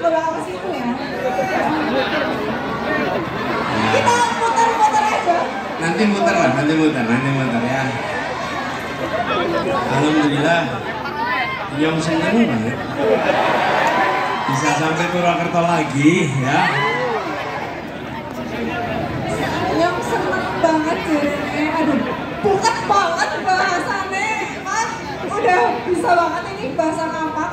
ke belakang situ ya. Kita muter-muter aja. Nanti muter lah, nanti muter ya. Alhamdulillah, yang seneng banget. Bisa sampai Purwokerto lagi ya. Yang seneng banget jadinya, aduh, buket banget bahasannya, Mas. Udah bisa banget ini bahasa kapak.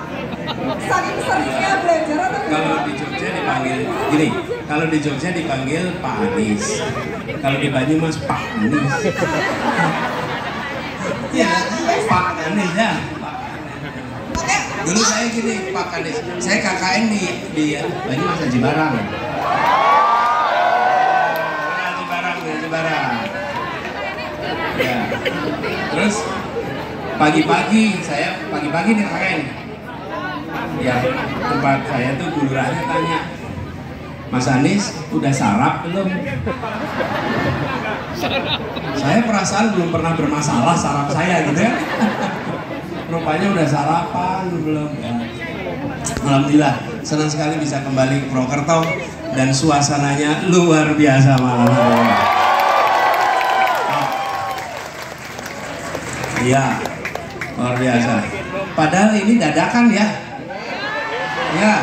Saking seringnya belajar atau Kalau di Jogja dipanggil gini, kalau di Jogja dipanggil Pak Anies, kalau di Banyumas Pak Anies. Ya, Pak Anies ya. Dulu saya gini, Pak Anies, saya KKN di Banyumas Haji Barang. Haji Barang. Ya. Terus pagi-pagi nih KKN. Ya, tempat saya tuh lurahnya tanya, Mas Anies udah sarap belum? Saya perasaan belum pernah bermasalah sarap saya gitu ya. Rupanya udah sarapan belum ya. Alhamdulillah senang sekali bisa kembali ke Purwokerto dan suasananya luar biasa malam hari ini. Iya, luar biasa. Padahal ini dadakan ya. Ya,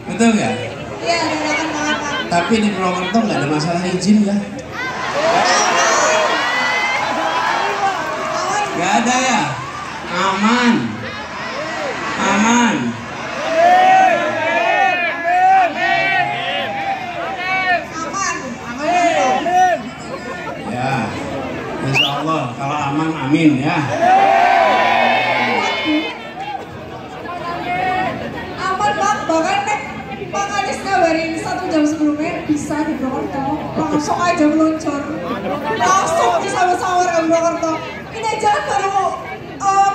betul nggak? Iya, dadakan banget Pak. Tapi di Purwokerto nggak ada masalah izin ya? Nggak ada ya? Aman. Ya, Insya Allah kalau aman amin ya. Bahkan Pak Anies ngabarin 1 jam sebelumnya bisa di Purwokerto, langsung aja meluncur, langsung disama-sama orang Purwokerto. Ini aja baru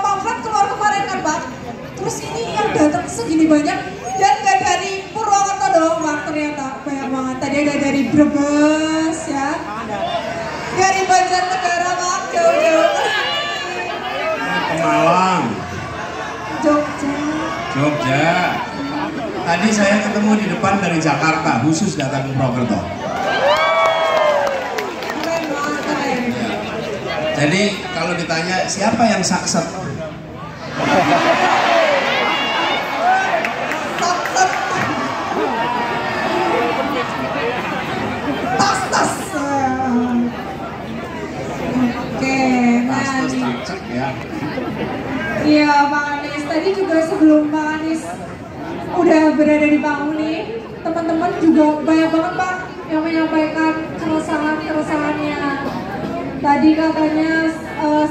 pamflet keluar kemarin kan Pak, terus ini yang datang segini banyak dan gak dari Purwokerto doang Pak, ternyata banyak banget. Tadi ada dari Brebes ya, dari Banjarnegara Pak, jauh-jauh ke sini. Malang, Jogja. Tadi saya ketemu di depan dari Jakarta, khusus datang ke Purwokerto. Ya. Jadi kalau ditanya siapa yang sakset? Tas. Oke, Tas cek ya. Iya Pak Anies, tadi juga sebelum Pak Anies udah berada di panggung nih, teman-teman juga banyak banget Pak yang menyampaikan keresahannya. Tadi katanya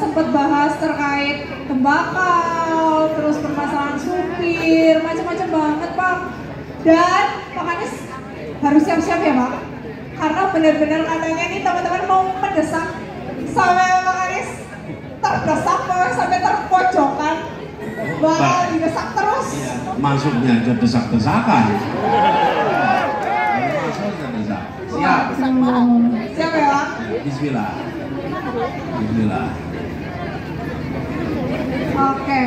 sempat bahas terkait tembakau, terus permasalahan supir, macam-macam banget Pak. Dan Pak Anies harus siap-siap ya Pak, karena benar-benar katanya nih teman-teman mau mendesak sampai Pak Anies terdesak sampai terpojokan. Bakal didesak terus. Iya, masuknya aja desak-desakan. Siap. Siap ya Pak? Bismillah. Oke,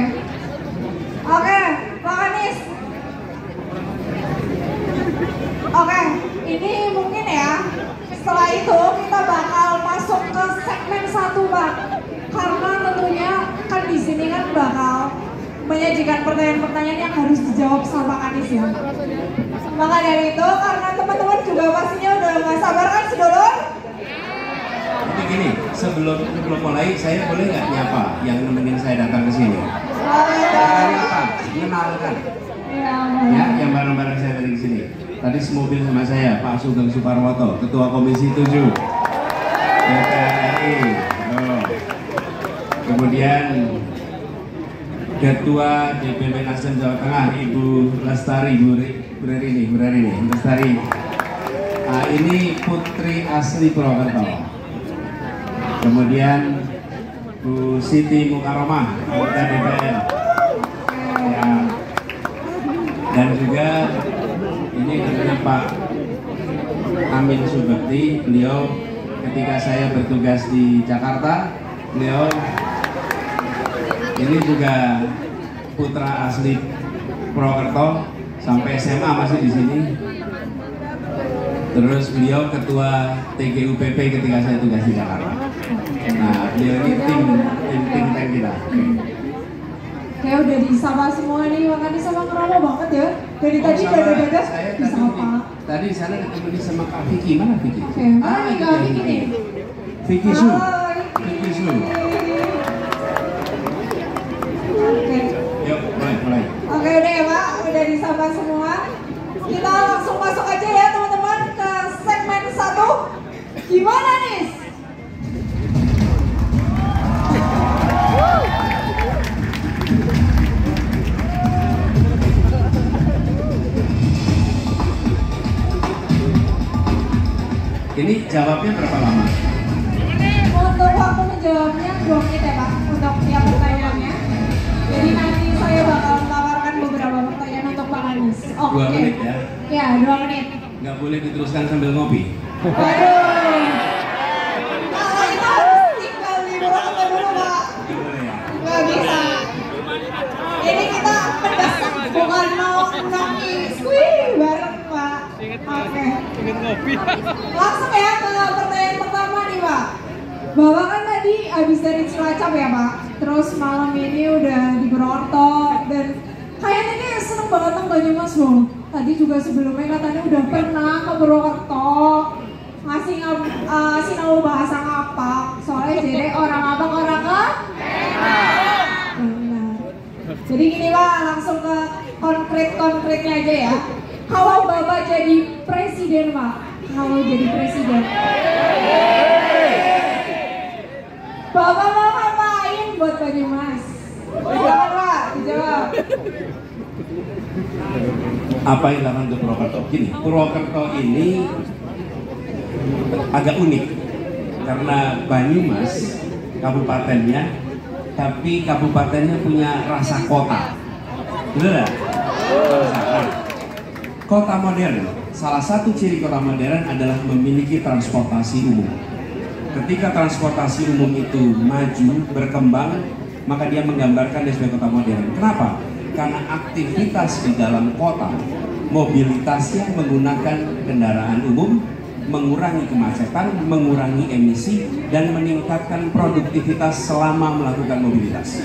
Pak Anies. Oke, ini mungkin ya. Setelah itu kita bakal masuk ke segmen 1 Pak. Karena tentunya kan di sini kan bakal menyajikan pertanyaan-pertanyaan yang harus dijawab sama Pak Anies ya. Maka dari itu, karena teman-teman juga pastinya udah gak sabar kan sedulur? Tapi gini, sebelum mulai, saya boleh nggak nyapa yang nemenin saya datang ke sini? Kenalkan. Ya, yang bareng-bareng saya dari sini. Tadi semobil sama saya, Pak Sugeng Suparwoto, Ketua Komisi 7 DPR RI. Kemudian Ketua DPP Nasdem Jawa Tengah, Ibu Lestari, Bu Rerini Lestari. Ini putri asli Purwokerto. Kemudian Bu Siti Mukaromah, anggota DPR. Ya. Dan juga ini namanya Pak Amin Subekti. Beliau ketika saya bertugas di Jakarta, beliau ini juga putra asli Purwokerto, sampai SMA masih di sini. Terus beliau ketua TGUPP ketika saya tugas di Jakarta. Nah, beliau ini tim tank kita. Kayak udah disapa semua nih, makanya sama ngeromo banget ya. Dari tadi dada-dada disapa. Tadi di sana ketemu sama Kak Vicky, mana Vicky? Oke, mana nih Kak Vicky nih? Vicky Su. Vicky Su. Oke. Yuk, mulai. Oke udah ya Pak, udah disapa semua. Kita langsung masuk aja ya teman-teman ke segmen 1. Gimana nih? Ini jawabnya berapa lama? Untuk waktu menjawabnya 2 menit ya Pak, untuk tiap pertanyaannya. Jadi nanti saya bakal menawarkan beberapa pertanyaan untuk Pak Anies. Oke. 2 menit ya? Ya, 2 menit. Nggak boleh diteruskan sambil ngopi? Waduh. Kalau itu harus tinggal di Purwokerto dulu Pak. Nggak boleh ya? Nggak bisa. Ini kita mendesak, bukan mau nangis. Wih, bareng Pak. Oke. Langsung ya ke pertanyaan pertama nih Pak. Bapak kan tadi habis dari Cilacap ya Pak. Terus malam ini udah di Purwokerto dan kayaknya nih seneng banget nang Banyumas loh. Tadi juga sebelumnya katanya udah pernah ke Purwokerto ngasih sinau bahasa ngapak. Soalnya jadi orang abang orang kan? Benar. Jadi gini Pak, langsung ke konkretnya aja ya. Kalau Bapak jadi presiden Pak, kalau jadi presiden, Bapak mau ngapain buat Banyumas? Silakan Pak, dijawab. Apa yang dilakukan untuk Purwokerto? Gini, Purwokerto ini agak unik karena Banyumas kabupatennya, tapi kabupatennya punya rasa kota. Benar? Nah, kota modern, salah satu ciri kota modern adalah memiliki transportasi umum. Ketika transportasi umum itu maju, berkembang, maka dia menggambarkan dia sebagai kota modern. Kenapa? Karena aktivitas di dalam kota, mobilitasnya menggunakan kendaraan umum, mengurangi kemacetan, mengurangi emisi, dan meningkatkan produktivitas selama melakukan mobilitas.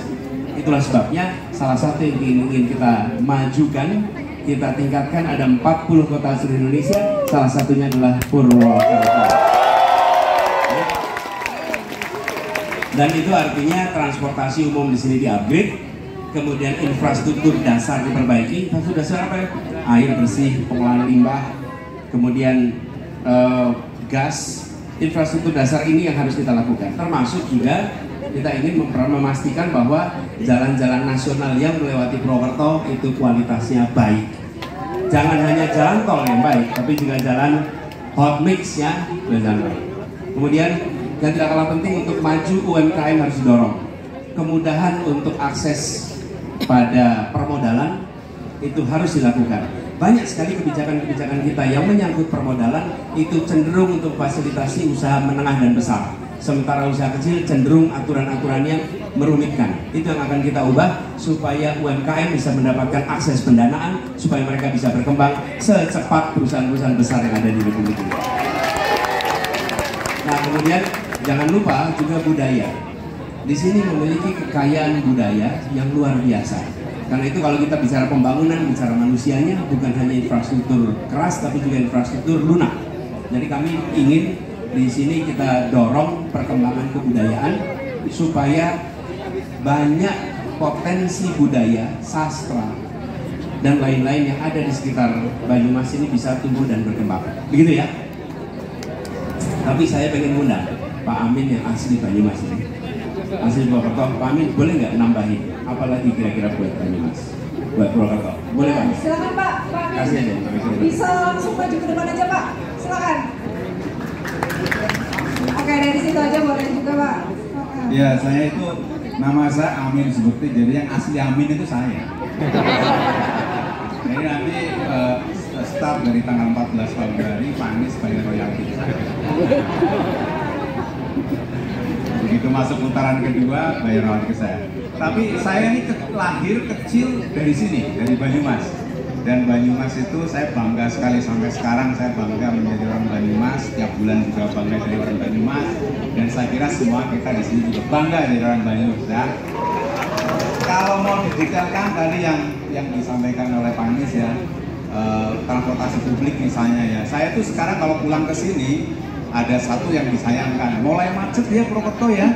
Itulah sebabnya salah satu yang ingin kita majukan, kita tingkatkan, ada 40 kota seluruh Indonesia, salah satunya adalah Purwokerto. Dan itu artinya transportasi umum di sini di-upgrade, kemudian infrastruktur dasar diperbaiki. Infrastruktur dasar apa ya? Air bersih, pengolahan limbah, kemudian gas. Infrastruktur dasar ini yang harus kita lakukan. Termasuk juga kita ingin memastikan bahwa jalan-jalan nasional yang melewati Purwokerto itu kualitasnya baik. Jangan hanya jalan tol yang baik, tapi juga jalan hot mix ya, jalan baik. Kemudian yang tidak kalah penting, untuk maju UMKM harus didorong. Kemudahan untuk akses pada permodalan itu harus dilakukan. Banyak sekali kebijakan-kebijakan kita yang menyangkut permodalan itu cenderung untuk fasilitasi usaha menengah dan besar. Sementara usaha kecil cenderung aturan-aturan yang merumitkan. Itu yang akan kita ubah supaya UMKM bisa mendapatkan akses pendanaan, supaya mereka bisa berkembang secepat perusahaan-perusahaan besar yang ada di Republik ini. Nah, kemudian jangan lupa juga budaya. Di sini memiliki kekayaan budaya yang luar biasa. Karena itu kalau kita bicara pembangunan, bicara manusianya, bukan hanya infrastruktur keras, tapi juga infrastruktur lunak. Jadi kami ingin di sini kita dorong perkembangan kebudayaan supaya banyak potensi budaya, sastra, dan lain-lain yang ada di sekitar Banyumas ini bisa tumbuh dan berkembang. Begitu ya? Tapi saya pengen undang Pak Amin yang asli Banyumas ini. Asli Purwokerto, Pak Amin boleh nggak nambahin? Apalagi kira-kira buat Banyumas? Buat Purwokerto, boleh Pak? Silakan Pak Amin. Kasih aja. Bisa langsung maju ke depan aja Pak, silakan. Oke, dari situ aja boleh juga Pak. Ya, saya itu nama saya Amin Subukti, jadi yang asli Amin itu saya. Jadi nanti start dari tanggal 14 Februari, Pak Anies bayar royalti. Begitu masuk putaran kedua, bayar royalti ke saya. Tapi saya ini lahir kecil dari sini, dari Banyumas. Dan Banyumas itu saya bangga sekali, sampai sekarang saya bangga menjadi orang Banyumas. Setiap bulan juga bangga jadi orang Banyumas. Dan saya kira semua kita di sini juga bangga jadi orang Banyumas ya. Kalau mau didetailkan tadi yang disampaikan oleh Pak Anies ya, transportasi publik misalnya ya. Saya tuh sekarang kalau pulang ke sini ada satu yang disayangkan, mulai macet ya Purwokerto ya.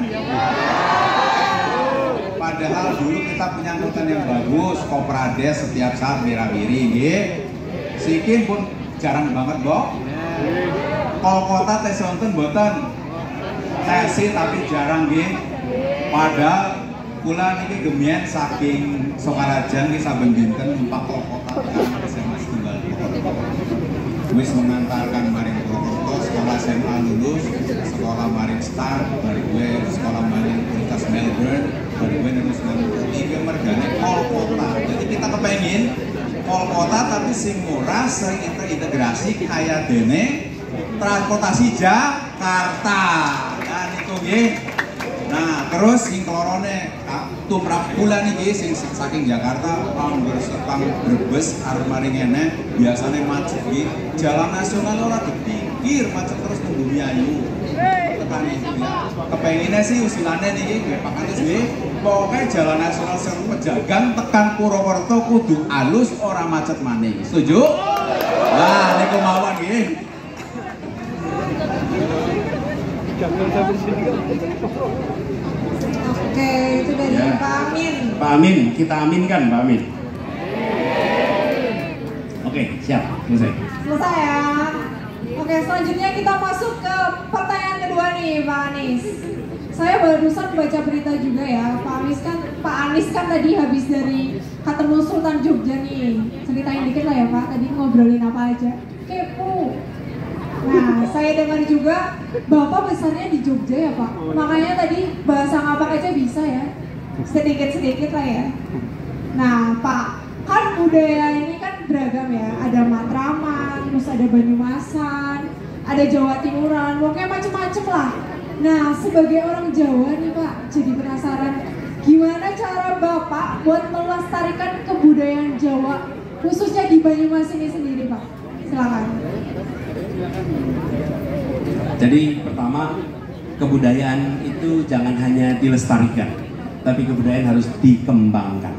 Padahal dulu kita punya angkutan yang bagus, Koprades setiap saat mira-miri nggih. Sikin pun jarang banget, Mbok. Kol kota tes wonten mboten. Tesi tapi jarang nggih. Padahal kula niki gemien saking Sokarajan nggih saben dinten numpak kol kota kan SMA tunggal. Wis mengantarkan maring Purwokerto, sekolah SMA lulus, sekolah maring Star, bari gue sekolah maring Universitas Melbourne, bari gue terus iki mergane kol kota. Jadi kita kepengin kol kota tapi sing murah, sing terintegrasi kaya dene transportasi Jakarta. Nah niku nggih. Nah, terus sing kelorone tumrap bulan iki sing saking Jakarta pang Brebes arep maring ngene biasane macet iki. Jalan nasional ora dipikir macet terus tunggu Ayu. Tekan itu ya. Kepengine sih usilane niki nggih Pak Anies nggih, pokoke jalan nasional sing Pejagan tekan Purwokerto kudu alus ora macet maning. Setuju? Nah, niku mawon nggih. Oke, itu dari Ya. Pak Amin. Pak Amin, kita aminkan Pak Amin. Oke, siap, selesai. Selesai ya. Oke, selanjutnya kita masuk ke pertanyaan kedua nih, Pak Anies. Saya barusan baca berita juga ya, Pak Anies kan tadi habis dari ketemu Sultan Jogja nih. Ceritain dikit lah ya Pak, tadi ngobrolin apa aja. Kepo. Nah, saya dengar juga Bapak besarnya di Jogja ya Pak. Makanya tadi bahasa Ngapak aja bisa ya. Sedikit-sedikit lah ya. Nah Pak, kan budaya ini kan beragam ya. Ada Matraman, terus ada Banyumasan, ada Jawa Timuran, pokoknya macem-macem lah. Nah, sebagai orang Jawa nih Pak, jadi penasaran gimana cara Bapak buat melestarikan kebudayaan Jawa, khususnya di Banyumas ini sendiri Pak. Silakan. Jadi pertama, kebudayaan itu jangan hanya dilestarikan, tapi kebudayaan harus dikembangkan.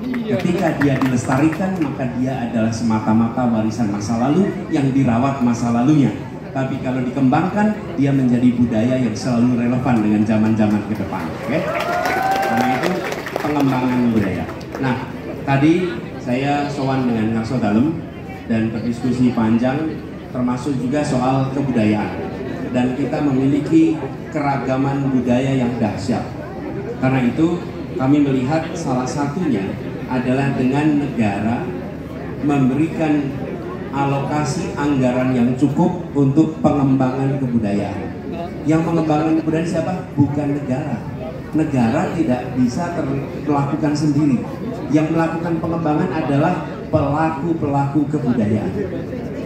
Ketika dia dilestarikan, maka dia adalah semata-mata warisan masa lalu yang dirawat masa lalunya. Tapi kalau dikembangkan, dia menjadi budaya yang selalu relevan dengan zaman-zaman ke depan. Oke? Karena itu pengembangan budaya. Nah, tadi saya sowan dengan Ngarso Dalem dan berdiskusi panjang, termasuk juga soal kebudayaan. Dan kita memiliki keragaman budaya yang dahsyat. Karena itu kami melihat salah satunya adalah dengan negara memberikan alokasi anggaran yang cukup untuk pengembangan kebudayaan. Yang mengembangkan kebudayaan siapa? Bukan negara. Negara tidak bisa melakukan sendiri. Yang melakukan pengembangan adalah pelaku-pelaku kebudayaan.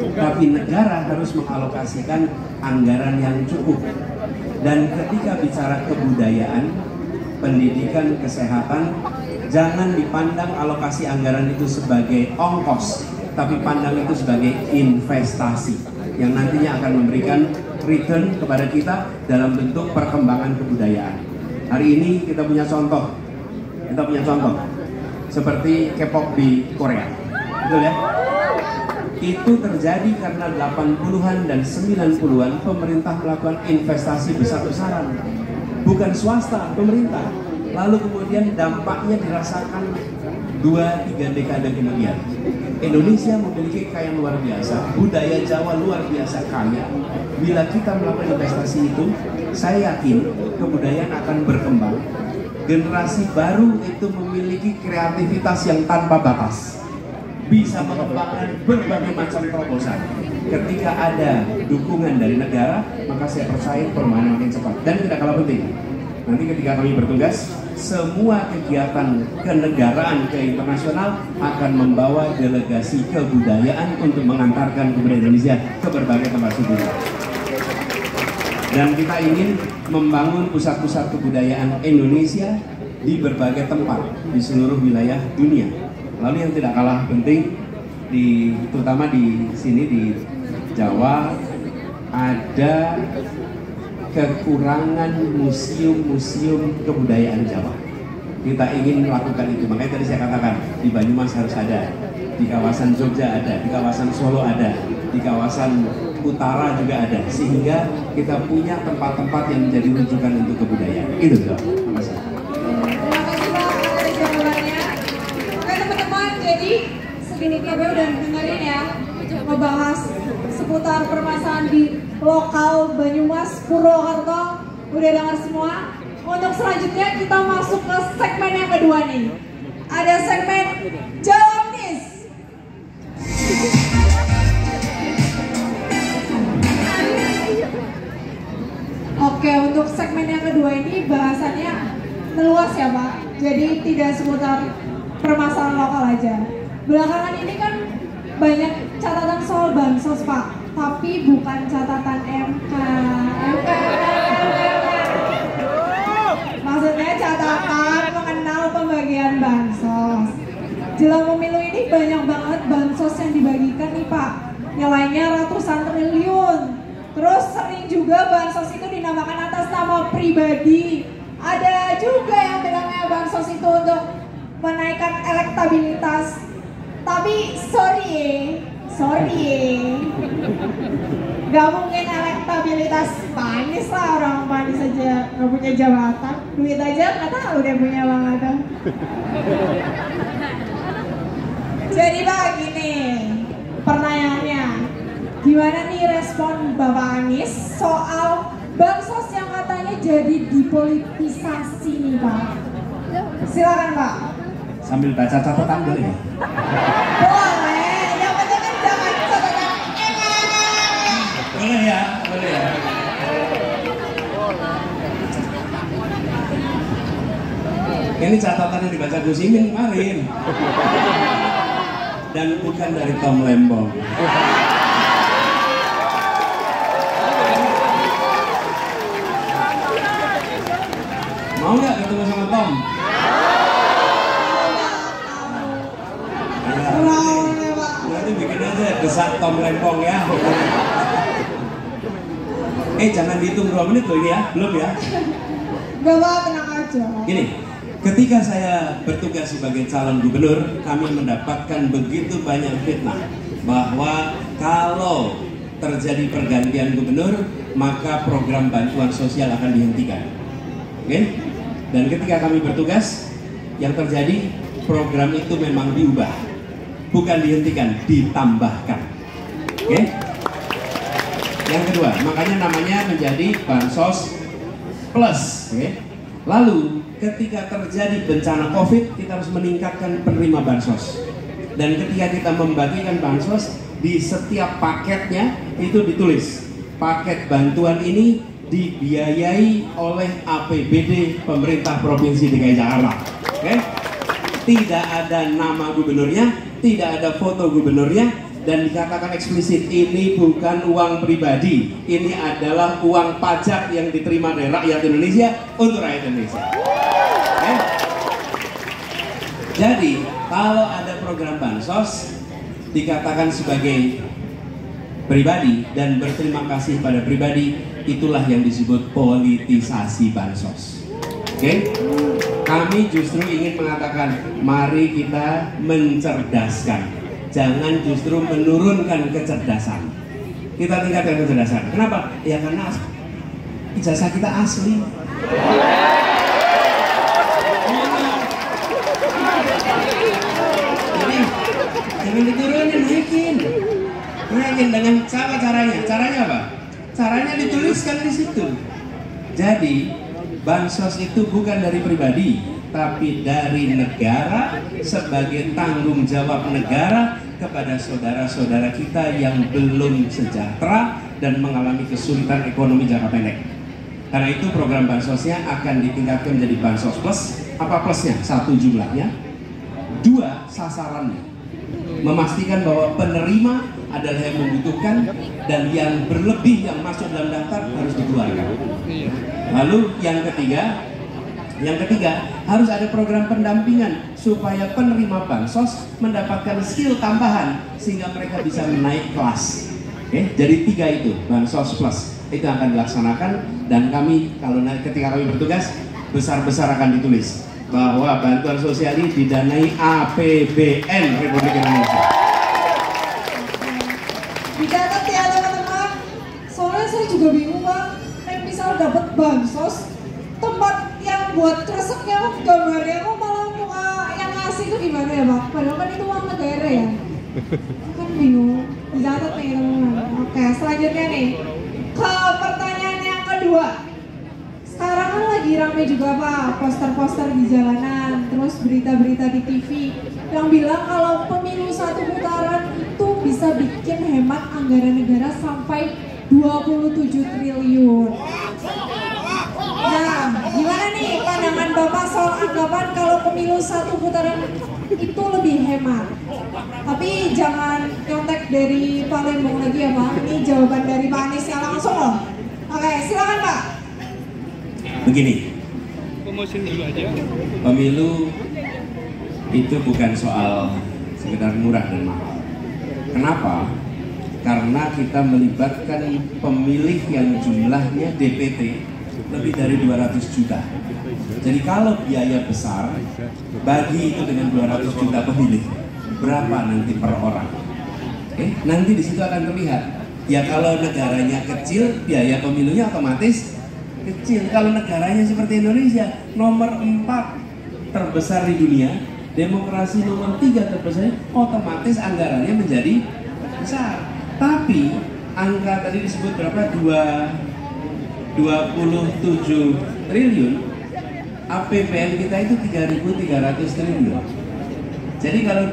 Tapi negara harus mengalokasikan anggaran yang cukup. Dan ketika bicara kebudayaan, pendidikan, kesehatan, jangan dipandang alokasi anggaran itu sebagai ongkos, tapi pandang itu sebagai investasi yang nantinya akan memberikan return kepada kita dalam bentuk perkembangan kebudayaan. Hari ini kita punya contoh seperti K-pop di Korea, betul ya? Itu terjadi karena 80-an dan 90-an pemerintah melakukan investasi besar-besaran, bukan swasta, pemerintah. Lalu kemudian dampaknya dirasakan 2-3 dekade kemudian. Indonesia memiliki kekayaan luar biasa, budaya Jawa luar biasa kaya. Bila kita melakukan investasi itu, saya yakin kebudayaan akan berkembang. Generasi baru itu memiliki kreativitas yang tanpa batas, bisa mengembangkan berbagai macam terobosan. Ketika ada dukungan dari negara, maka saya percaya permainan makin cepat. Dan tidak kalah penting, nanti ketika kami bertugas, semua kegiatan kenegaraan ke internasional akan membawa delegasi kebudayaan untuk mengantarkan kebudayaan Indonesia ke berbagai tempat dunia. Dan kita ingin membangun pusat-pusat kebudayaan Indonesia di berbagai tempat di seluruh wilayah dunia. Lalu yang tidak kalah penting, terutama di sini di Jawa ada kekurangan museum-museum kebudayaan Jawa. Kita ingin melakukan itu, makanya tadi saya katakan di Banyumas harus ada, di kawasan Jogja ada, di kawasan Solo ada, di kawasan utara juga ada, sehingga kita punya tempat-tempat yang menjadi rujukan untuk kebudayaan. Itu dong, Mas. Terima kasih Pak atas jawabannya. Oke teman-teman, jadi segini KB udah dengerin ya, ngebahas seputar permasalahan di lokal Banyumas, Purwokerto, udah dengar semua. Untuk selanjutnya kita masuk ke segmen yang kedua nih. Ada segmen Jawab Nis. Oke, untuk segmen yang kedua ini bahasannya meluas ya Pak. Jadi tidak seputar permasalahan lokal aja. Belakangan ini kan banyak catatan soal bansos Pak, tapi bukan catatan MK. Maksudnya catatan mengenal pembagian bansos. Jelang pemilu ini banyak banget bansos yang dibagikan nih Pak. Nilainya ratusan triliun. Terus sering juga bansos itu dinamakan atas nama pribadi. Ada juga yang bilangnya bansos itu untuk menaikkan elektabilitas. Tapi sorry, gak mungkin elektabilitas Panis lah, orang Panis aja gak punya jabatan, duit aja gak tahu dia punya banget. Jadi Pak gini, pertanyaannya, gimana nih respon Bapak Anies soal bansos yang katanya jadi dipolitisasi nih Pak? Silakan Pak. Sambil baca catatan boleh ya? Boleh, yang penting kan jangan catatan. Boleh ya, boleh ya. Ini catatan yang dibaca Gus Imin kemarin. Dan bukan dari Tom Lembong. Mau nggak ketemu sama Tom? Nanti bikin aja desak Tom Lembong ya. Jangan dihitung 2 menit loh ini ya, belum ya? Gak apa, tenang aja. Gini, ketika saya bertugas sebagai calon gubernur, kami mendapatkan begitu banyak fitnah bahwa kalau terjadi pergantian gubernur, maka program bantuan sosial akan dihentikan. Oke? Dan ketika kami bertugas, yang terjadi program itu memang diubah, bukan dihentikan, ditambahkan. Oke? Yang kedua, makanya namanya menjadi Bansos Plus. Oke? Lalu ketika terjadi bencana COVID, kita harus meningkatkan penerima bansos. Dan ketika kita membagikan bansos, di setiap paketnya itu ditulis paket bantuan ini dibiayai oleh APBD pemerintah Provinsi DKI Jakarta. Oke? Tidak ada nama gubernurnya, tidak ada foto gubernurnya, dan dikatakan eksplisit ini bukan uang pribadi, ini adalah uang pajak yang diterima dari rakyat Indonesia untuk rakyat Indonesia. Okay? Jadi kalau ada program bansos dikatakan sebagai pribadi dan berterima kasih pada pribadi, itulah yang disebut politisasi bansos. Oke? Okay? Kami justru ingin mengatakan mari kita mencerdaskan, jangan justru menurunkan kecerdasan. Kita tingkatkan kecerdasan. Kenapa? Ya karena ijazah kita asli. Jadi jangan diturunin, naikin dengan cara caranya. Caranya apa? Caranya dituliskan di situ. Jadi bansos itu bukan dari pribadi, tapi dari negara sebagai tanggung jawab negara kepada saudara-saudara kita yang belum sejahtera dan mengalami kesulitan ekonomi jangka pendek. Karena itu program bansosnya akan ditingkatkan menjadi Bansos Plus. Apa plusnya? 1, jumlahnya. 2, sasarannya. Memastikan bahwa penerima adalah yang membutuhkan dan yang berlebih yang masuk dalam daftar harus dikeluarkan. Lalu yang ketiga, Yang ketiga, harus ada program pendampingan supaya penerima bansos mendapatkan skill tambahan sehingga mereka bisa naik kelas. Oke, jadi 3 itu bansos plus itu akan dilaksanakan, dan kami ketika kami bertugas besar-besar akan ditulis bahwa bantuan sosial ini didanai APBN Republik Indonesia. Dicatat ya teman-teman, soalnya saya juga bingung Bang, misal dapat bansos, tempat yang buat kreseknya gambarnya kok malah muka yang ngasih itu gimana ya Bang? Padahal kan itu uang negara ya. Kan bingung. Dicatat nih teman-teman. Oke, selanjutnya nih ke pertanyaan yang kedua. Sekarang kan lagi rame juga Pak, poster-poster di jalanan, terus berita-berita di TV yang bilang kalau pemilu 1 putaran itu bisa bikin hemat anggaran negara sampai 27 triliun. Nah, gimana nih pandangan Bapak soal anggapan kalau pemilu 1 putaran itu lebih hemat? Tapi jangan nyontek dari Palembang lagi ya Pak, ini jawaban dari Pak Anies yang langsung loh. Oke, silakan Pak. Begini, pemilu itu bukan soal sekedar murah dan mahal. Kenapa? Karena kita melibatkan pemilih yang jumlahnya DPT lebih dari 200 juta. Jadi kalau biaya besar, bagi itu dengan 200 juta pemilih, berapa nanti per orang? Nanti di situ akan terlihat. Ya kalau negaranya kecil, biaya pemilunya otomatis kecil. Kalau negaranya seperti Indonesia, nomor 4 terbesar di dunia, demokrasi nomor 3 terbesar, otomatis anggarannya menjadi besar. Tapi angka tadi disebut berapa? 27 triliun. APBN kita itu 3.300 triliun. Jadi kalau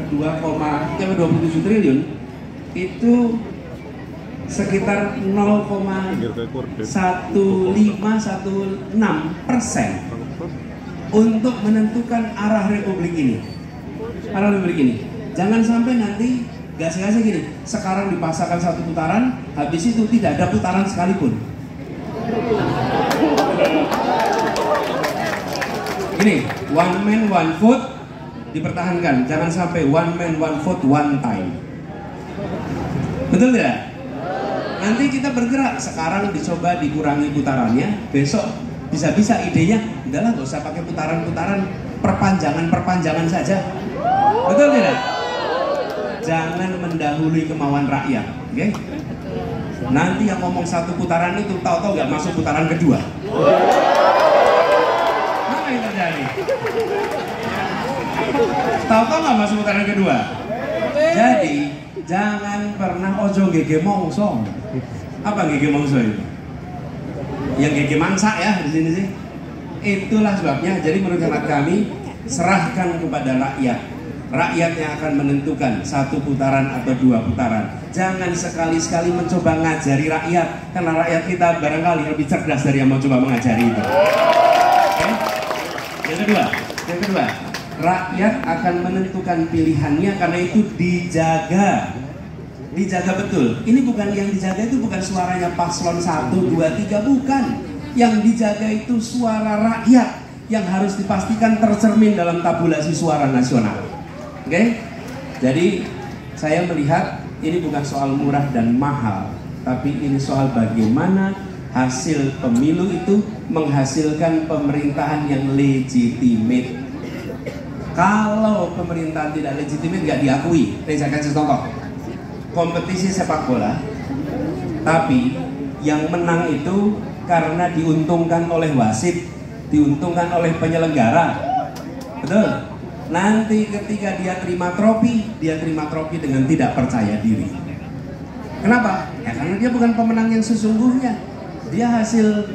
27 triliun itu sekitar 0,1516% untuk menentukan arah republik ini. Arah republik ini. Jangan sampai nanti gas-gasnya gini, sekarang dipasangkan 1 putaran, habis itu tidak ada putaran sekalipun. Ini one man one vote dipertahankan, jangan sampai one man one vote one time. Betul tidak? Nanti kita bergerak, sekarang dicoba dikurangi putarannya, besok bisa-bisa idenya udahlah gak usah pakai putaran-putaran, perpanjangan saja. Betul tidak? Jangan mendahului kemauan rakyat, oke? Nanti yang ngomong 1 putaran itu tahu-tahu gak masuk putaran kedua. Apa yang terjadi? Tahu-tahu gak masuk putaran kedua. Jadi jangan pernah ojo gege mongso. Apa gege mongso itu? Yang gege mangsa ya di sini sih. Itulah sebabnya. Jadi menurut hemat kami, serahkan kepada rakyat. Rakyat yang akan menentukan 1 putaran atau 2 putaran. Jangan sekali-sekali mencoba ngajari rakyat, karena rakyat kita barangkali lebih cerdas dari yang mau coba mengajari itu. Okay? Yang kedua, rakyat akan menentukan pilihannya karena itu dijaga betul. Ini bukan yang dijaga itu bukan suaranya paslon 1, 2, 3, bukan. Yang dijaga itu suara rakyat yang harus dipastikan tercermin dalam tabulasi suara nasional. Oke, jadi saya melihat ini bukan soal murah dan mahal, tapi ini soal bagaimana hasil pemilu itu menghasilkan pemerintahan yang legitimate. Kalau pemerintahan tidak legitimate nggak diakui. Saya kasih contoh, kompetisi sepak bola, tapi yang menang itu karena diuntungkan oleh wasit, diuntungkan oleh penyelenggara, betul? Nanti ketika dia terima trofi dengan tidak percaya diri. Kenapa? Ya karena dia bukan pemenang yang sesungguhnya. Dia hasil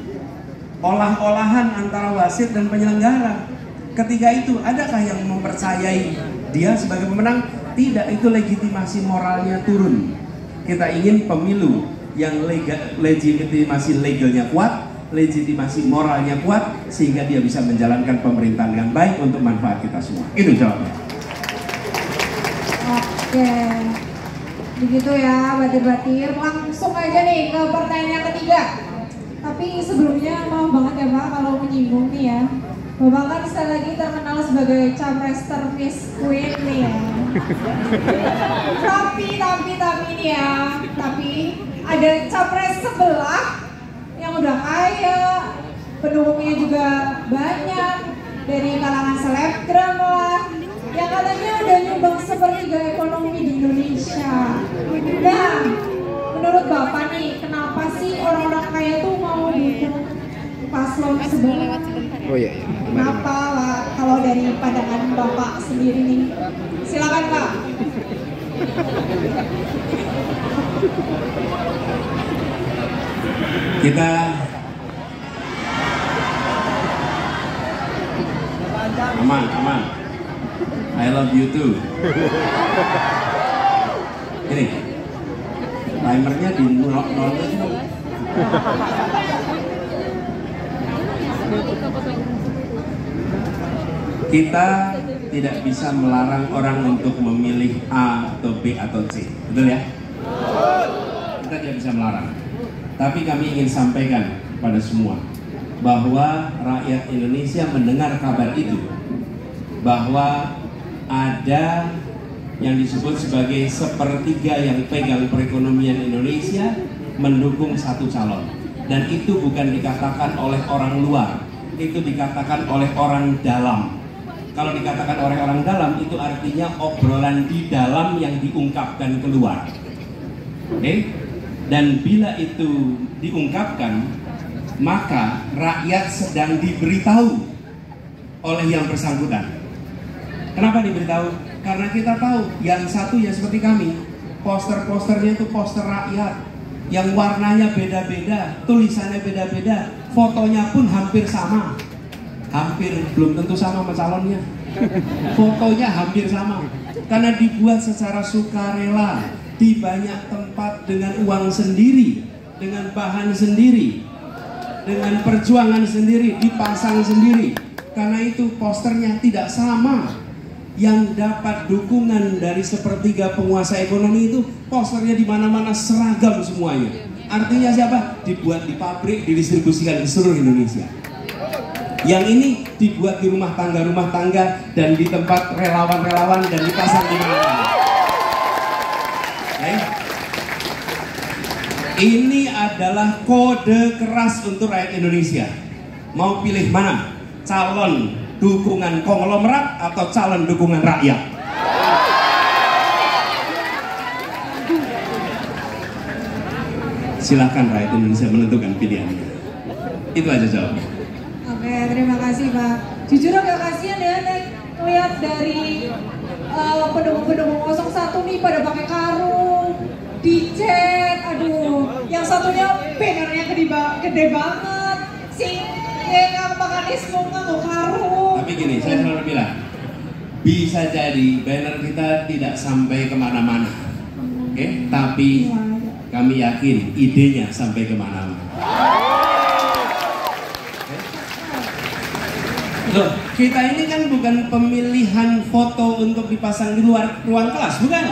olah-olahan antara wasit dan penyelenggara. Ketika itu, adakah yang mempercayai dia sebagai pemenang? Tidak, itu legitimasi moralnya turun. Kita ingin pemilu yang legitimasi legalnya kuat, legitimasi moralnya kuat, sehingga dia bisa menjalankan pemerintahan yang baik untuk manfaat kita semua. Itu jawabnya. Oke, begitu ya batir-batir. Langsung aja nih ke pertanyaan yang ketiga. Tapi Tapi sebelumnya maaf banget ya Pak kalau menyinggung nih ya. Bapak kan sekali lagi terkenal sebagai capres Miss Queen nih ya. Tapi nih ya, tapi ada capres sebelah yang udah kaya, pendukungnya juga banyak, dari kalangan selebgram lah, yang katanya udah nyumbang sepertiga ekonomi di Indonesia. Nah, menurut Bapak nih, kenapa sih orang-orang kaya tuh mau dukung paslon sebelah? Oh iya. Kenapa Pak? Kalau dari pandangan Bapak sendiri nih, silakan Pak. Kita aman. I love you too. Ini timernya di nol aja. Kita tidak bisa melarang orang untuk memilih A atau B atau C, betul ya? Kita tidak bisa melarang. Tapi kami ingin sampaikan pada semua bahwa rakyat Indonesia mendengar kabar itu, bahwa ada yang disebut sebagai sepertiga yang pegang perekonomian Indonesia mendukung satu calon, dan itu bukan dikatakan oleh orang luar, itu dikatakan oleh orang dalam. Kalau dikatakan oleh orang dalam, itu artinya obrolan di dalam yang diungkapkan keluar. Oke? Dan bila itu diungkapkan, maka rakyat sedang diberitahu oleh yang bersangkutan. Kenapa diberitahu? Karena kita tahu yang satu ya seperti kami, poster-posternya itu poster rakyat, yang warnanya beda-beda, tulisannya beda-beda, fotonya pun hampir sama. Hampir, belum tentu sama calonnya. Fotonya hampir sama. Karena dibuat secara sukarela di banyak tempat dengan uang sendiri, dengan bahan sendiri, dengan perjuangan sendiri, dipasang sendiri. Karena itu posternya tidak sama. Yang dapat dukungan dari sepertiga penguasa ekonomi itu posternya di mana-mana seragam semuanya. Artinya siapa? Dibuat di pabrik, didistribusikan di seluruh Indonesia. Yang ini dibuat di rumah tangga dan di tempat relawan-relawan dan dipasang di mana-mana. Ini adalah kode keras untuk rakyat Indonesia. Mau pilih mana? Calon dukungan konglomerat atau calon dukungan rakyat? Silahkan rakyat Indonesia menentukan pilihannya. Itu aja jawabnya. Oke, terima kasih Pak. Jujur agak kasihan ya lihat dari pendukung-pendukung 01 nih pada pakai karung, dicet, aduh, yang satunya bannernya gede banget, yang mekanisme nggak karung. Tapi gini, saya selalu bilang, bisa jadi banner kita tidak sampai kemana-mana, oke? Tapi kami yakin idenya sampai kemana-mana. Loh, kita ini kan bukan pemilihan foto untuk dipasang di luar ruang kelas, bukan?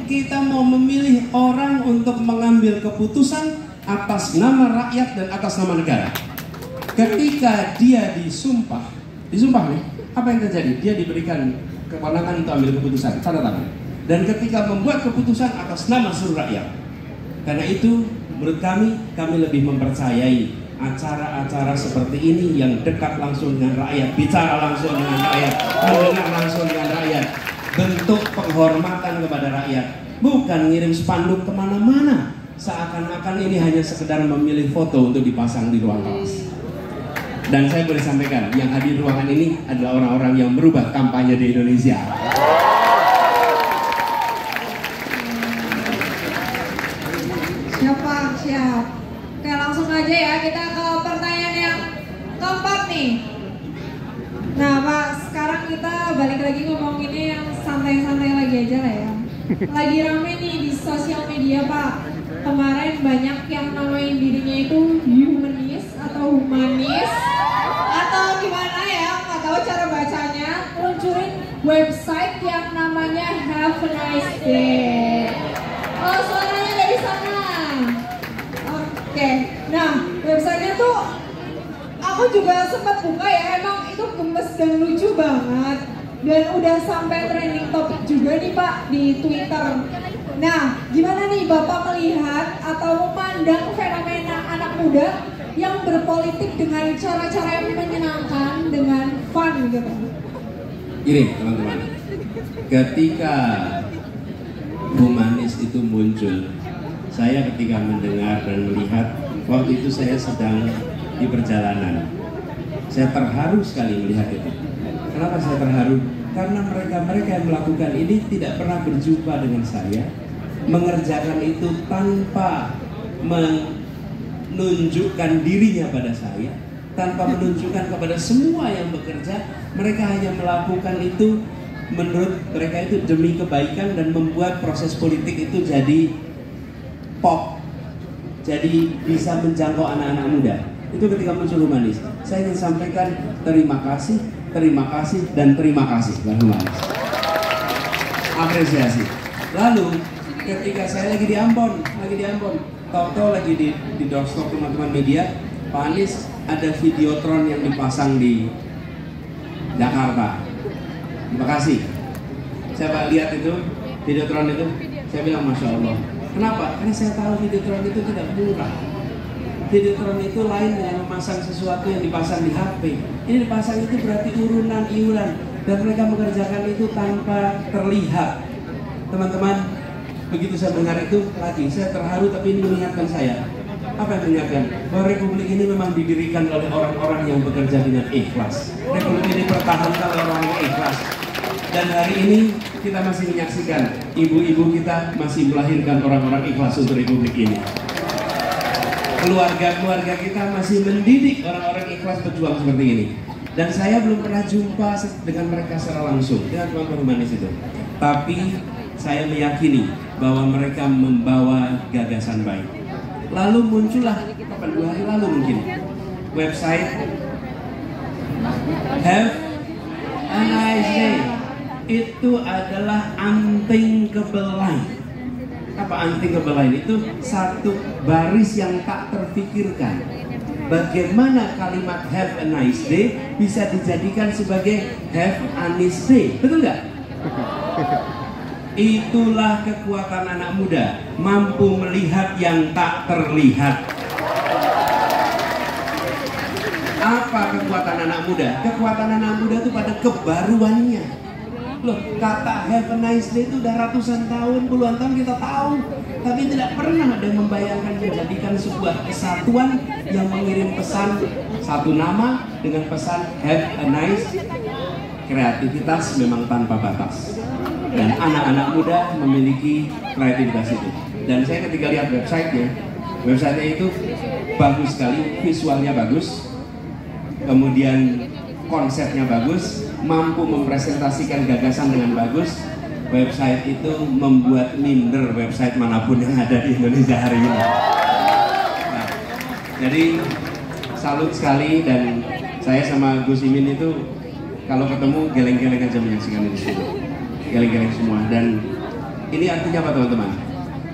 Kita mau memilih orang untuk mengambil keputusan atas nama rakyat dan atas nama negara. Ketika dia disumpah nih, apa yang terjadi? Dia diberikan kewenangan untuk ambil keputusan, tanda tangan. Dan ketika membuat keputusan atas nama seluruh rakyat. Karena itu, menurut kami lebih mempercayai acara-acara seperti ini yang dekat langsung dengan rakyat, bicara langsung dengan rakyat, mendengar langsung dengan rakyat, bentuk penghormatan kepada rakyat, bukan ngirim spanduk kemana-mana seakan-akan ini hanya sekedar memilih foto untuk dipasang di ruang kelas. Dan saya boleh sampaikan, yang hadir di ruangan ini adalah orang-orang yang merubah kampanye di Indonesia. Siap. Oke, langsung aja ya kita ke pertanyaan yang keempat nih. Nah Pak, sekarang kita balik lagi ngomonginnya yang santai-santai lagi aja lah ya. Lagi rame nih di sosial media Pak. Kemarin banyak yang namain dirinya itu humanis atau humanis atau gimana ya, nggak tahu cara bacanya, luncurin website yang namanya Have a Nice Day. Oh, suaranya dari sana. Oke, nah websitenya tuh aku juga sempat buka ya, emang itu gemes dan lucu banget. Dan udah sampai trending topik juga nih Pak di Twitter. Nah, gimana nih Bapak melihat atau memandang fenomena anak muda yang berpolitik dengan cara-cara yang menyenangkan, dengan fun gitu? Ini teman-teman, ketika humanis itu muncul, saya ketika mendengar dan melihat, waktu itu saya sedang di perjalanan. Saya terharu sekali melihat itu. Kenapa saya terharu? Karena mereka yang melakukan ini tidak pernah berjumpa dengan saya, mengerjakan itu tanpa menunjukkan dirinya pada saya, tanpa menunjukkan kepada semua yang bekerja. Mereka hanya melakukan itu menurut mereka itu demi kebaikan dan membuat proses politik itu jadi pop, jadi bisa menjangkau anak-anak muda. Itu ketika muncul humanis. Saya ingin sampaikan terima kasih, dan terima kasih buat humanis. Apresiasi. Lalu ketika saya lagi di Ambon, tahu-tahu lagi di doorstop teman-teman media, Pak Anies ada videotron yang dipasang di Jakarta. Terima kasih. Saya Pak lihat itu videotron itu, saya bilang Masya Allah. Kenapa? Karena saya tahu videotron itu tidak murah. Videotron itu lain dengan memasang sesuatu yang dipasang di HP. Ini dipasang itu berarti urunan iuran, dan mereka mengerjakan itu tanpa terlihat. Teman-teman, begitu saya mendengar itu lagi, saya terharu, tapi ini mengingatkan saya. Apa yang mengingatkan? Bahwa Republik ini memang didirikan oleh orang-orang yang bekerja dengan ikhlas. Republik ini dipertahankan oleh orang yang ikhlas. Dan hari ini kita masih menyaksikan ibu-ibu kita masih melahirkan orang-orang ikhlas untuk Republik ini. Keluarga-keluarga kita masih mendidik orang-orang ikhlas berjuang seperti ini. Dan saya belum pernah jumpa dengan mereka secara langsung, dengan teman-teman humanis itu. Tapi saya meyakini bahwa mereka membawa gagasan baik. Lalu muncullah, 2 hari lalu mungkin, website Have a Nice Day. Itu adalah anting kebelai. Apa anting kebelai? Itu satu baris yang tak terfikirkan. Bagaimana kalimat have a nice day bisa dijadikan sebagai have a nice day? Betul nggak? Itulah kekuatan anak muda, mampu melihat yang tak terlihat. Apa kekuatan anak muda? Kekuatan anak muda itu pada kebaruannya. Loh, kata have a nice day itu udah ratusan tahun, puluhan tahun kita tahu, tapi tidak pernah ada yang membayangkan menjadikan sebuah kesatuan yang mengirim pesan satu nama dengan pesan have a nice. Kreativitas memang tanpa batas, dan anak-anak muda memiliki kreativitas itu. Dan saya ketika lihat websitenya itu bagus sekali, visualnya bagus, kemudian konsepnya bagus, mampu mempresentasikan gagasan dengan bagus. Website itu membuat minder website manapun yang ada di Indonesia hari ini. Nah, jadi salut sekali, dan saya sama Gus Imin itu kalau ketemu geleng-geleng aja menyaksikan ini semua, geleng-geleng semua. Dan ini artinya apa teman-teman?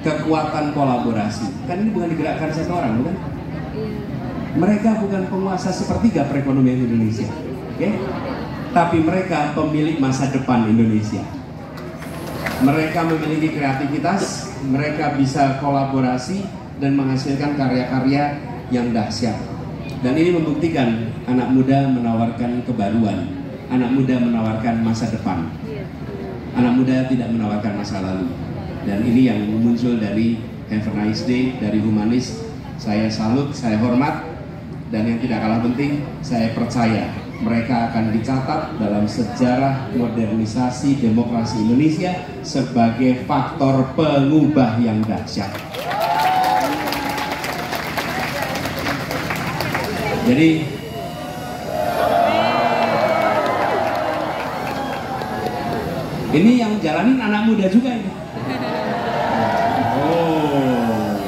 Kekuatan kolaborasi. Kan ini bukan digerakkan satu orang, bukan? Mereka bukan penguasa sepertiga perekonomian Indonesia. Okay? Tapi mereka pemilik masa depan Indonesia. Mereka memiliki kreativitas, mereka bisa kolaborasi dan menghasilkan karya-karya yang dahsyat. Dan ini membuktikan anak muda menawarkan kebaruan, anak muda menawarkan masa depan, anak muda tidak menawarkan masa lalu. Dan ini yang muncul dari Have a Nice Day, dari humanis. Saya salut, saya hormat, dan yang tidak kalah penting, saya percaya mereka akan dicatat dalam sejarah modernisasi demokrasi Indonesia sebagai faktor pengubah yang dahsyat. Jadi ini yang jalanin anak muda juga ini. Oh.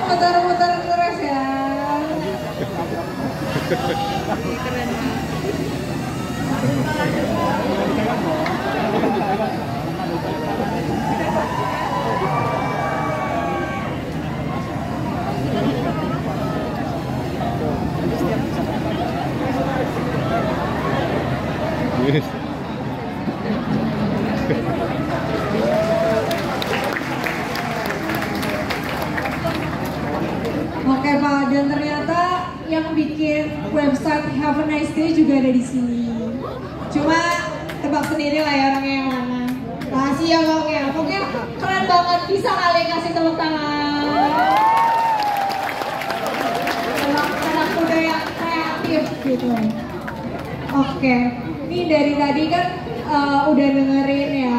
Muter-muter terus ya. Oke Pak, dan ternyata yang bikin website Have a Nice Day juga ada di sini. Cuma tebak sendiri lah ya orangnya yang mana. Kasih ya Bang ya, pokoknya keren banget, bisa kali kasih tepuk tangan. Anak muda yang kreatif gitu. Oke, ini dari tadi kan udah dengerin ya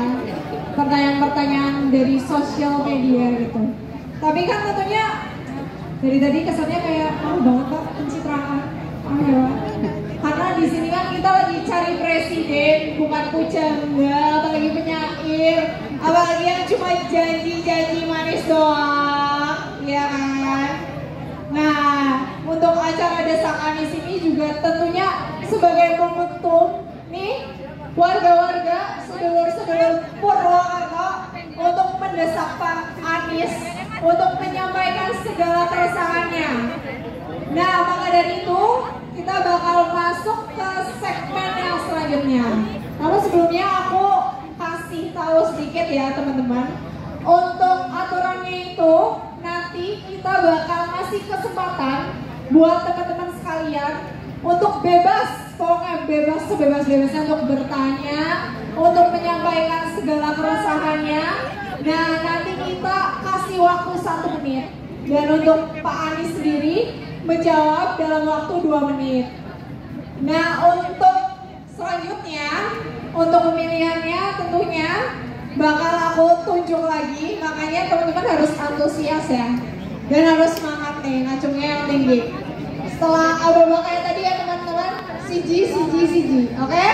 pertanyaan-pertanyaan dari sosial media gitu. Tapi kan tentunya dari tadi kesannya kayak banget Pak pencitraan. Ya. Karena di sini kan kita lagi cari presiden, bukan pujangga, apalagi penyair, apalagi yang cuma janji-janji manis doang, ya kan? Nah, untuk acara Desak Anies ini juga tentunya sebagai momentum nih warga-warga sedulur-sedulur Purwokerto untuk mendesak Pak Anies untuk menyampaikan segala keresahannya. Nah, maka dari itu kita bakal masuk ke segmen yang selanjutnya. Lalu sebelumnya aku kasih tahu sedikit ya teman-teman. Untuk aturannya itu nanti kita bakal ngasih kesempatan buat teman-teman sekalian untuk bebas, pokoknya bebas sebebas-bebasnya untuk bertanya, untuk menyampaikan segala keresahannya. Nah, nanti kita kasih waktu 1 menit. Dan untuk Pak Anies sendiri menjawab dalam waktu 2 menit. Nah, untuk selanjutnya, untuk pemilihannya tentunya bakal aku tunjuk lagi. Makanya teman-teman harus antusias ya. Dan harus semangat nih, ngacungnya yang tinggi. Setelah abang kayak tadi ya teman-teman, siji. Oke?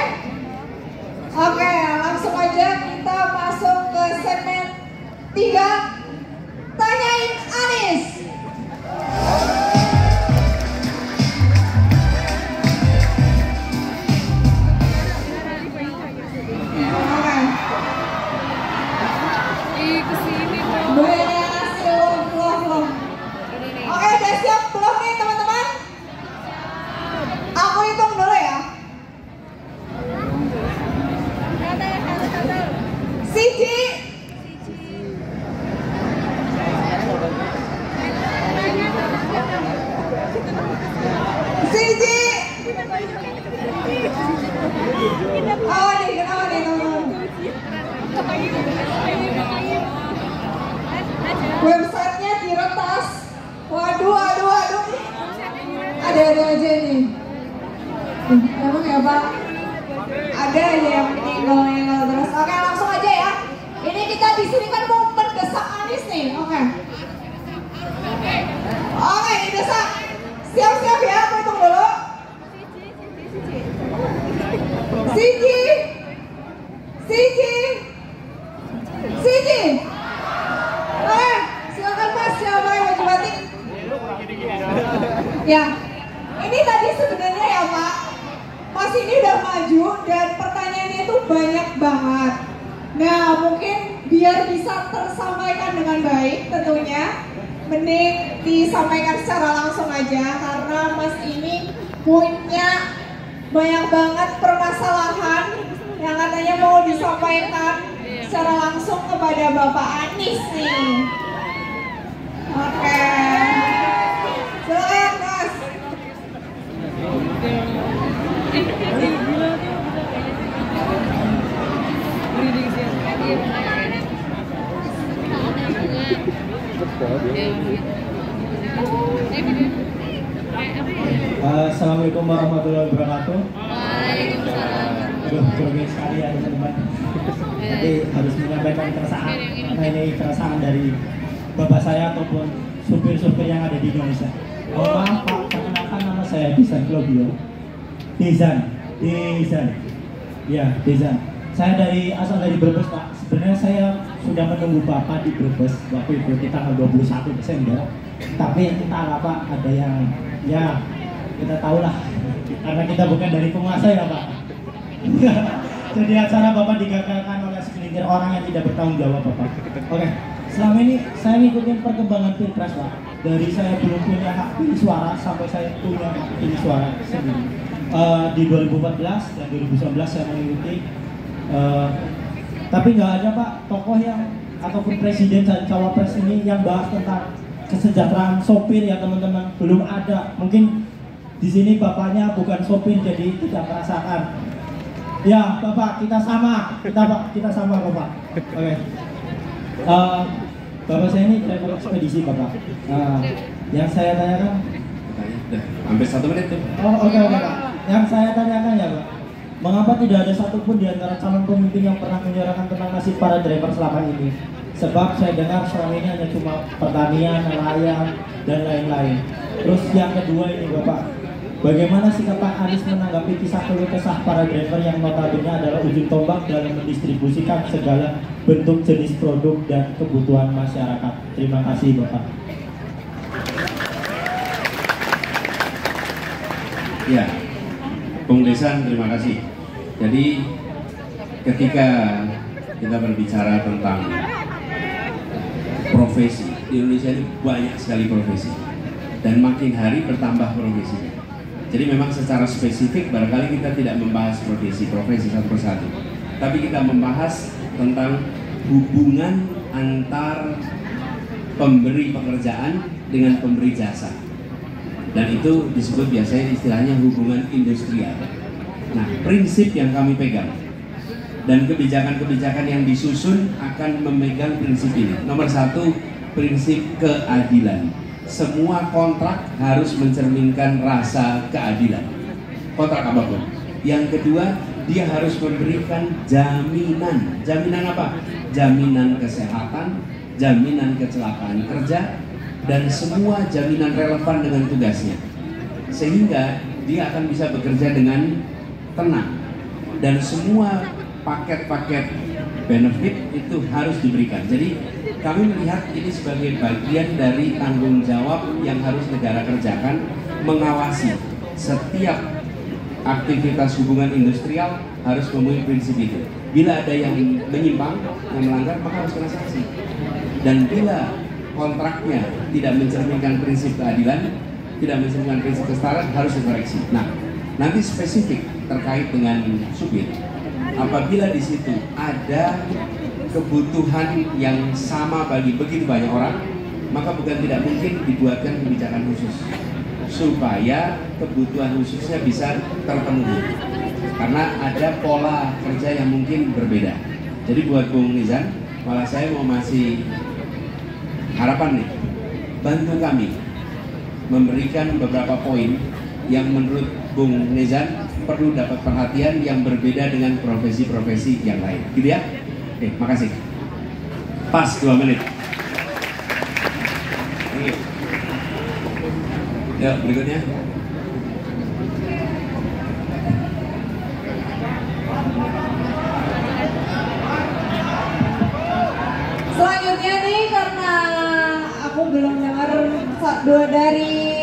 Oke, langsung aja kita masuk ke segmen 3. Tanyain Anies. Oke, udah siap belum nih teman-teman? Aku hitung dulu ya. Siji. Websitenya diretas. Waduh. Ada aja nih. Emang ya Pak? Ada aja yang menyenggol terus. Oke, langsung aja ya. Ini kita di sini kan mau mendesak Anies nih. Oke, didesak. Siap-siap ya, aku hitung dulu. Siji. Oke, silakan Mas, siapa yang baju batik? Ya, ini tadi sebenarnya ya Pak, Mas ini udah maju dan pertanyaannya itu banyak banget. Nah, mungkin biar bisa tersampaikan dengan baik tentunya, mending disampaikan secara langsung aja karena Mas ini punya banyak banget permasalahan yang katanya mau disampaikan secara langsung kepada Bapak Anies nih. Oke, silakan Mas. Assalamualaikum warahmatullahi wabarakatuh. Waalaikumsalam. Grogi sekali ya teman-teman. Jadi harus menyampaikan keresahan. Karena ini keresahan dari bapak saya ataupun supir-supir yang ada di Indonesia. Maaf Pak, perkenalkan nama saya Dezan Claudio. Dezan. Ya, Dezan. Saya asal dari Brebes Pak. Sebenarnya saya sudah menunggu Bapak di Brebes waktu itu di tanggal 21 Desember. Tapi entah apa ada yang ya kita tahulah karena kita bukan dari penguasa ya Pak. Jadi acara Bapak digagalkan oleh segelintir orang yang tidak bertanggung jawab Bapak. Oke, selama ini saya ngikutin perkembangan pilpres Pak. Dari saya belum punya hak pilih suara sampai saya punya hak pilih suara sendiri. Di 2014 dan 2019 saya mengikuti Tapi nggak ada Pak tokoh yang ataupun presiden dan cawapres ini yang bahas tentang kesejahteraan sopir ya teman-teman, belum ada. Mungkin di sini bapaknya bukan sopir jadi tidak merasakan. Ya Bapak, kita sama Bapak. Oke. Bapak saya ini driver ekspedisi Bapak. Yang saya tanyakan, hampir 1 menit tuh. Oh oke Pak. Yang saya tanyakan ya Pak, mengapa tidak ada satupun di antara calon pemimpin yang pernah menyuarakan tentang nasib para driver selama ini? Sebab saya dengar selama ini hanya cuma pertanian, nelayan, dan lain-lain. Terus yang kedua ini Bapak, bagaimana sikap Pak Anies menanggapi kisah keluh kesah para driver yang notabene adalah ujung tombak dalam mendistribusikan segala bentuk jenis produk dan kebutuhan masyarakat? Terima kasih Bapak. Ya, Bung Desan, terima kasih. Jadi ketika kita berbicara tentang profesi, di Indonesia ini banyak sekali profesi dan makin hari bertambah profesinya. Jadi memang secara spesifik barangkali kita tidak membahas profesi satu persatu, tapi kita membahas tentang hubungan antar pemberi pekerjaan dengan pemberi jasa. Dan itu disebut biasanya istilahnya hubungan industrial. Nah, prinsip yang kami pegang dan kebijakan-kebijakan yang disusun akan memegang prinsip ini. Nomor 1, prinsip keadilan. Semua kontrak harus mencerminkan rasa keadilan. Kontrak apapun. Yang kedua, dia harus memberikan jaminan. Jaminan apa? Jaminan kesehatan, jaminan kecelakaan kerja, dan semua jaminan relevan dengan tugasnya, sehingga dia akan bisa bekerja dengan tenang, dan semua paket-paket benefit itu harus diberikan. Jadi kami melihat ini sebagai bagian dari tanggung jawab yang harus negara kerjakan, mengawasi setiap aktivitas hubungan industrial harus memenuhi prinsip itu. Bila ada yang menyimpang, yang melanggar, maka harus kena sanksi. Dan bila kontraknya tidak mencerminkan prinsip keadilan, tidak mencerminkan prinsip kesetaraan, harus dikoreksi. Nah, nanti spesifik terkait dengan supir. Apabila di situ ada kebutuhan yang sama bagi begitu banyak orang, maka bukan tidak mungkin dibuatkan kebijakan khusus supaya kebutuhan khususnya bisa terpenuhi. Karena ada pola kerja yang mungkin berbeda. Jadi buat Bung Nizan, malah saya mau masih harapan nih, bantu kami memberikan beberapa poin yang menurut Bung Nizan perlu dapat perhatian yang berbeda dengan profesi-profesi yang lain, gitu ya? Oke, makasih. Pas 2 menit. Ya, berikutnya. Selanjutnya nih, karena aku belum dengar dua dari